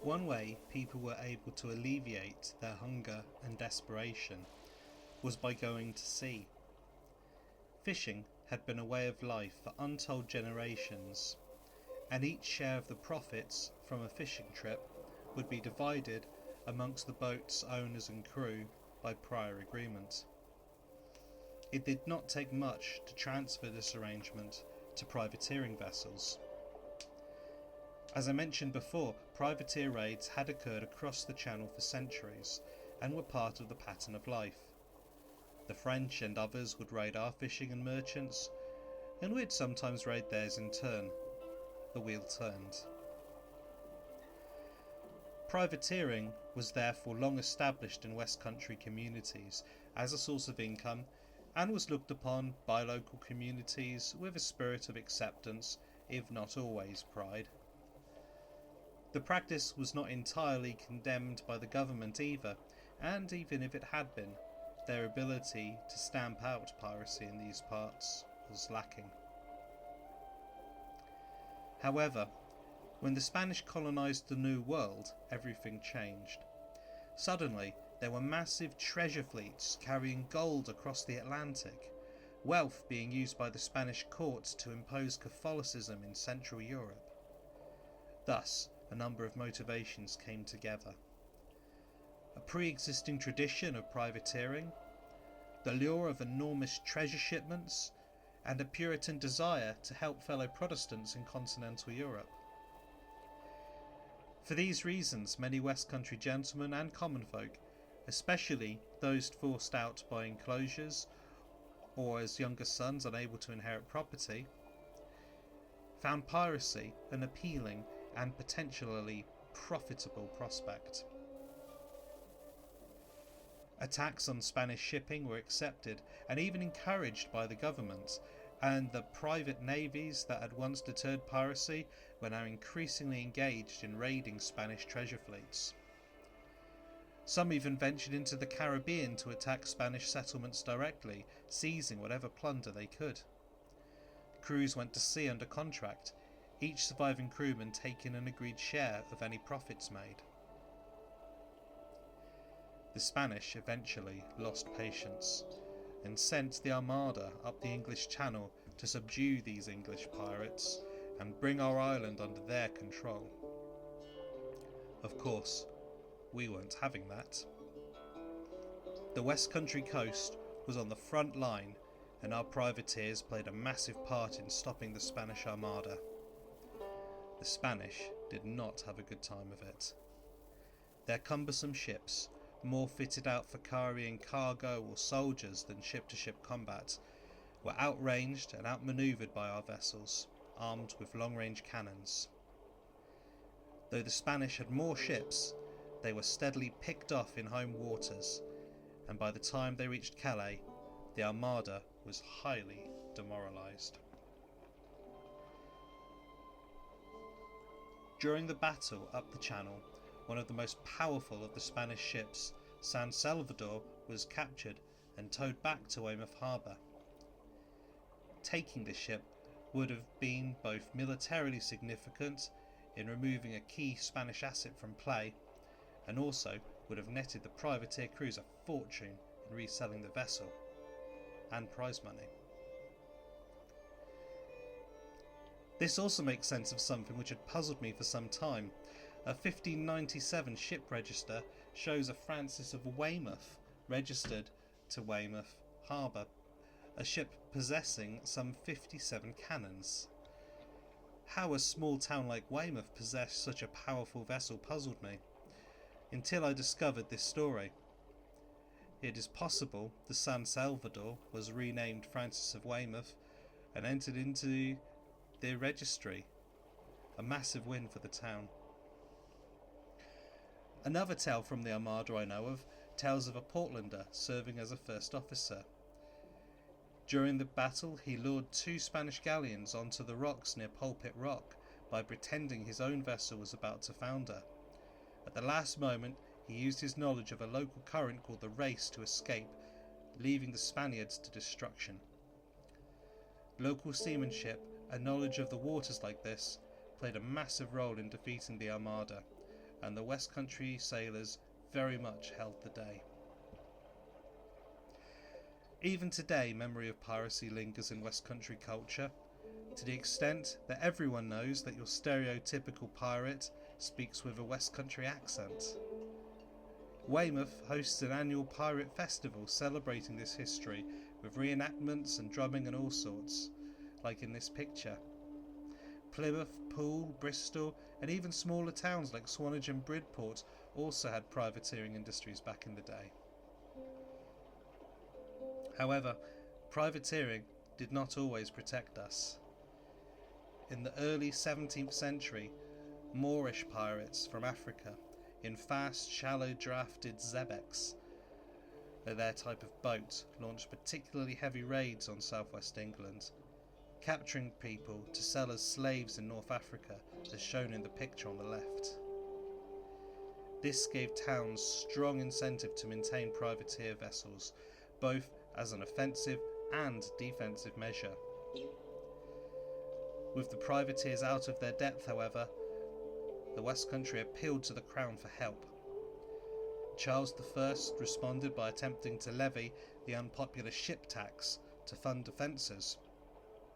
One way people were able to alleviate their hunger and desperation was by going to sea. Fishing had been a way of life for untold generations, and each share of the profits from a fishing trip would be divided amongst the boat's owners and crew by prior agreement. It did not take much to transfer this arrangement to privateering vessels. As I mentioned before, privateer raids had occurred across the Channel for centuries and were part of the pattern of life. The French and others would raid our fishing and merchants, and we'd sometimes raid theirs in turn. The wheel turned. Privateering was therefore long established in West Country communities as a source of income, and was looked upon by local communities with a spirit of acceptance, if not always pride. The practice was not entirely condemned by the government either, and even if it had been, their ability to stamp out piracy in these parts was lacking. However, when the Spanish colonised the New World, everything changed. Suddenly, there were massive treasure fleets carrying gold across the Atlantic, wealth being used by the Spanish courts to impose Catholicism in Central Europe. Thus, a number of motivations came together. A pre-existing tradition of privateering, the lure of enormous treasure shipments, and a Puritan desire to help fellow Protestants in continental Europe. For these reasons, many West Country gentlemen and common folk, especially those forced out by enclosures or as younger sons unable to inherit property, found piracy an appealing and potentially profitable prospect. Attacks on Spanish shipping were accepted and even encouraged by the government, and the private navies that had once deterred piracy were now increasingly engaged in raiding Spanish treasure fleets. Some even ventured into the Caribbean to attack Spanish settlements directly, seizing whatever plunder they could. Crews went to sea under contract, each surviving crewman taking an agreed share of any profits made. The Spanish eventually lost patience and sent the Armada up the English Channel to subdue these English pirates and bring our island under their control. Of course, we weren't having that. The West Country coast was on the front line, and our privateers played a massive part in stopping the Spanish Armada. The Spanish did not have a good time of it. Their cumbersome ships, more fitted out for carrying cargo or soldiers than ship-to-ship combat, were outranged and outmanoeuvred by our vessels, armed with long-range cannons. Though the Spanish had more ships, they were steadily picked off in home waters, and by the time they reached Calais, the Armada was highly demoralised. During the battle up the Channel, one of the most powerful of the Spanish ships, San Salvador, was captured and towed back to Weymouth harbour. Taking this ship would have been both militarily significant in removing a key Spanish asset from play, and also would have netted the privateer crews a fortune in reselling the vessel, and prize money. This also makes sense of something which had puzzled me for some time. A 1597 ship register shows a Francis of Weymouth registered to Weymouth harbour, a ship possessing some 57 cannons. How a small town like Weymouth possessed such a powerful vessel puzzled me, until I discovered this story. It is possible the San Salvador was renamed Francis of Weymouth and entered into the registry, a massive win for the town. Another tale from the Armada I know of tells of a Portlander serving as a first officer. During the battle he lured 2 Spanish galleons onto the rocks near Pulpit Rock by pretending his own vessel was about to founder. At the last moment he used his knowledge of a local current called the Race to escape, leaving the Spaniards to destruction. Local seamanship and knowledge of the waters like this played a massive role in defeating the Armada, and the West Country sailors very much held the day. Even today, memory of piracy lingers in West Country culture, to the extent that everyone knows that your stereotypical pirate speaks with a West Country accent. Weymouth hosts an annual pirate festival celebrating this history with reenactments and drumming and all sorts, like in this picture. Plymouth, Poole, Bristol, and even smaller towns like Swanage and Bridport also had privateering industries back in the day. However, privateering did not always protect us. In the early 17th century, Moorish pirates from Africa, in fast, shallow-drafted xebecs, their type of boat, launched particularly heavy raids on southwest England, capturing people to sell as slaves in North Africa, as shown in the picture on the left. This gave towns strong incentive to maintain privateer vessels, both as an offensive and defensive measure. With the privateers out of their depth, however, the West Country appealed to the Crown for help. Charles I responded by attempting to levy the unpopular ship tax to fund defences,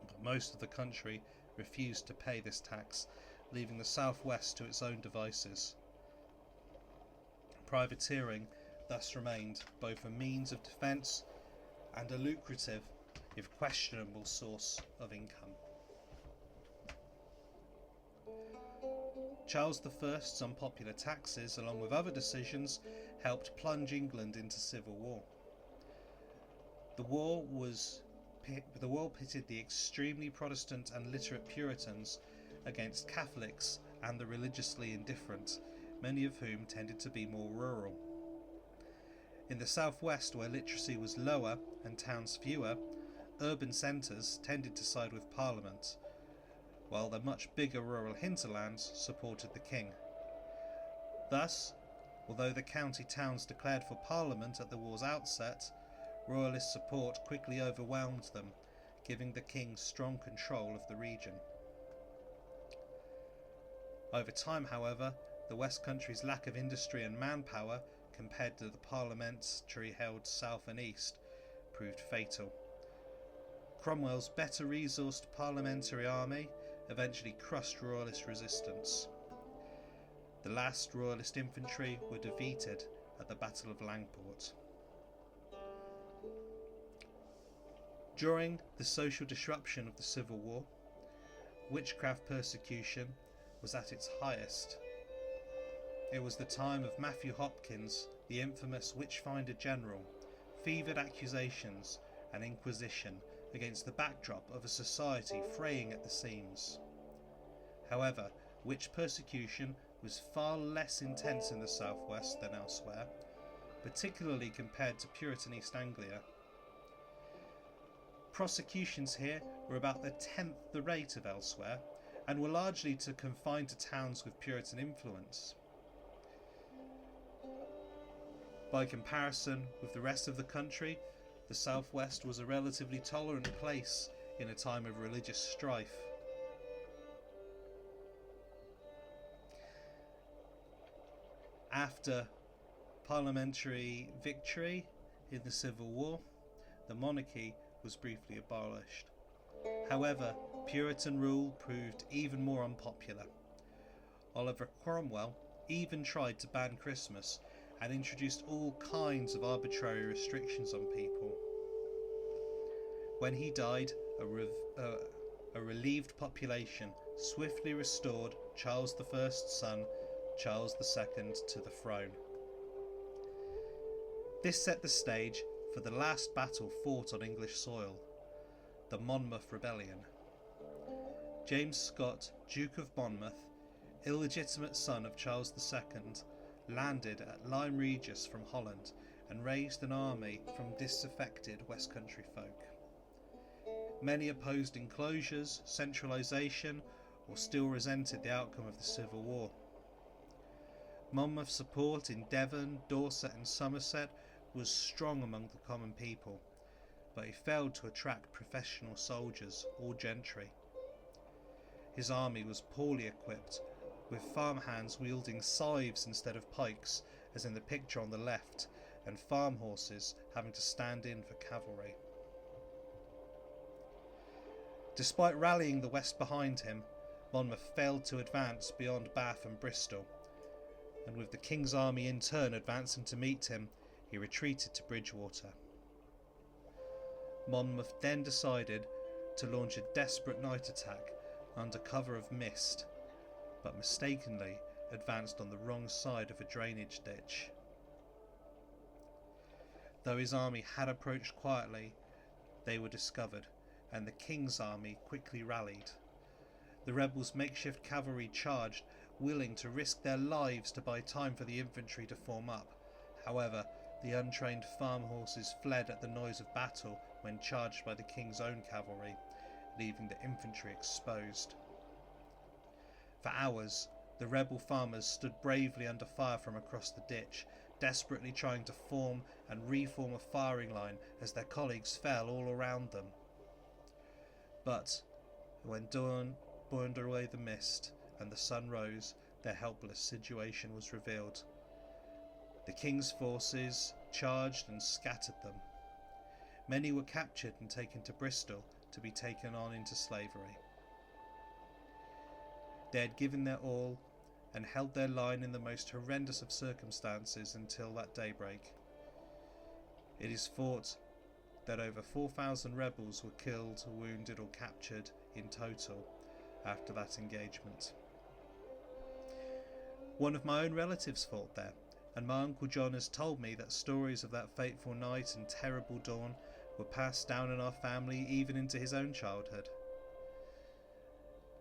but most of the country refused to pay this tax, leaving the southwest to its own devices. Privateering thus remained both a means of defence and a lucrative, if questionable, source of income. Charles I's unpopular taxes, along with other decisions, helped plunge England into civil war. The war pitted the extremely Protestant and literate Puritans against Catholics and the religiously indifferent, many of whom tended to be more rural. In the southwest, where literacy was lower and towns fewer, urban centres tended to side with Parliament, while the much bigger rural hinterlands supported the king. Thus, although the county towns declared for Parliament at the war's outset, royalist support quickly overwhelmed them, giving the king strong control of the region. Over time, however, the West Country's lack of industry and manpower, compared to the parliamentary-held south and east, proved fatal. Cromwell's better resourced parliamentary army eventually crushed royalist resistance. The last royalist infantry were defeated at the Battle of Langport. During the social disruption of the Civil War, witchcraft persecution was at its highest. It was the time of Matthew Hopkins, the infamous witchfinder general, fevered accusations and inquisition against the backdrop of a society fraying at the seams. However, witch persecution was far less intense in the southwest than elsewhere, particularly compared to Puritan East Anglia. Prosecutions here were about a tenth the rate of elsewhere, and were largely confined to towns with Puritan influence. By comparison with the rest of the country, the southwest was a relatively tolerant place in a time of religious strife. After parliamentary victory in the Civil War, the monarchy was briefly abolished. However, Puritan rule proved even more unpopular. Oliver Cromwell even tried to ban Christmas and introduced all kinds of arbitrary restrictions on people. When he died, a relieved population swiftly restored Charles I's son, Charles II, to the throne. This set the stage for the last battle fought on English soil, the Monmouth Rebellion. James Scott, Duke of Monmouth, illegitimate son of Charles II, landed at Lyme Regis from Holland and raised an army from disaffected West Country folk. Many opposed enclosures, centralisation, or still resented the outcome of the Civil War. Monmouth's support in Devon, Dorset and Somerset was strong among the common people, but he failed to attract professional soldiers or gentry. His army was poorly equipped, with farmhands wielding scythes instead of pikes, as in the picture on the left, and farm horses having to stand in for cavalry. Despite rallying the west behind him, Monmouth failed to advance beyond Bath and Bristol, and with the King's army in turn advancing to meet him, he retreated to Bridgewater. Monmouth then decided to launch a desperate night attack under cover of mist, but mistakenly advanced on the wrong side of a drainage ditch. Though his army had approached quietly, they were discovered, and the King's army quickly rallied. The rebels' makeshift cavalry charged, willing to risk their lives to buy time for the infantry to form up. However, the untrained farm horses fled at the noise of battle when charged by the King's own cavalry, leaving the infantry exposed. For hours, the rebel farmers stood bravely under fire from across the ditch, desperately trying to form and reform a firing line as their colleagues fell all around them. But when dawn burned away the mist and the sun rose, their helpless situation was revealed. The King's forces charged and scattered them. Many were captured and taken to Bristol to be taken on into slavery. They had given their all and held their line in the most horrendous of circumstances until that daybreak. It is thought that over 4,000 rebels were killed, wounded or captured in total after that engagement. One of my own relatives fought there, and my Uncle John has told me that stories of that fateful night and terrible dawn were passed down in our family even into his own childhood.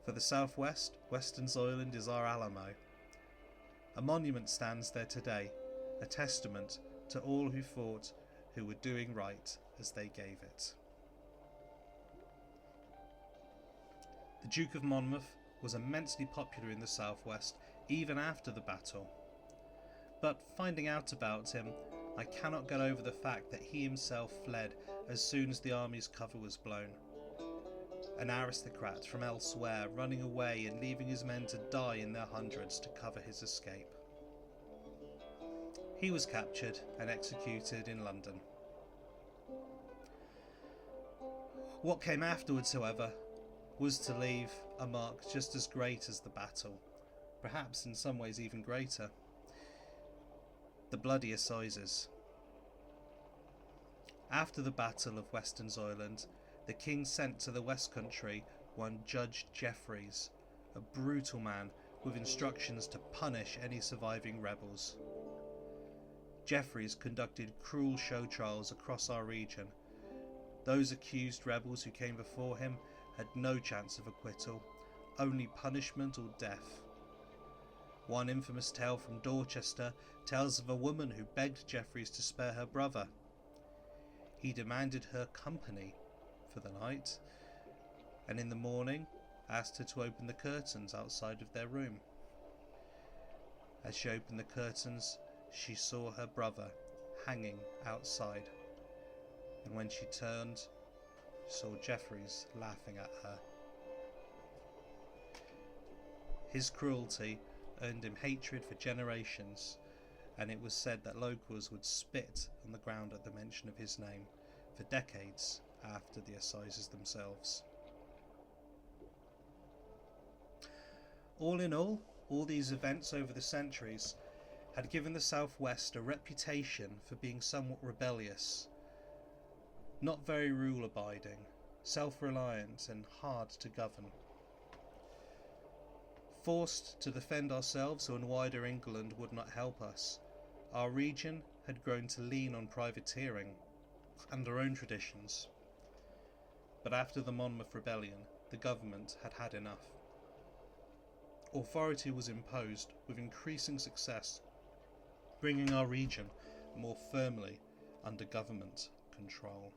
For the southwest, Weston's-Oiland is our Alamo. A monument stands there today, a testament to all who fought, who were doing right as they gave it. The Duke of Monmouth was immensely popular in the southwest even after the battle. But finding out about him, I cannot get over the fact that he himself fled as soon as the army's cover was blown. An aristocrat from elsewhere running away and leaving his men to die in their hundreds to cover his escape. He was captured and executed in London. What came afterwards, however, was to leave a mark just as great as the battle, perhaps in some ways even greater. The Bloody Assizes. After the Battle of Weston's-Oiland, the King sent to the West Country one Judge Jeffreys, a brutal man with instructions to punish any surviving rebels. Jeffreys conducted cruel show trials across our region. Those accused rebels who came before him had no chance of acquittal, only punishment or death. One infamous tale from Dorchester tells of a woman who begged Jeffreys to spare her brother. He demanded her company for the night, and in the morning asked her to open the curtains outside of their room. As she opened the curtains, she saw her brother hanging outside, and when she turned, saw Jeffreys laughing at her. His cruelty earned him hatred for generations, and it was said that locals would spit on the ground at the mention of his name for decades after the assizes themselves. All in all these events over the centuries had given the Southwest a reputation for being somewhat rebellious, not very rule-abiding, self-reliant and hard to govern. Forced to defend ourselves when wider England would not help us, our region had grown to lean on privateering and our own traditions. But after the Monmouth Rebellion, the government had had enough. Authority was imposed with increasing success, bringing our region more firmly under government control.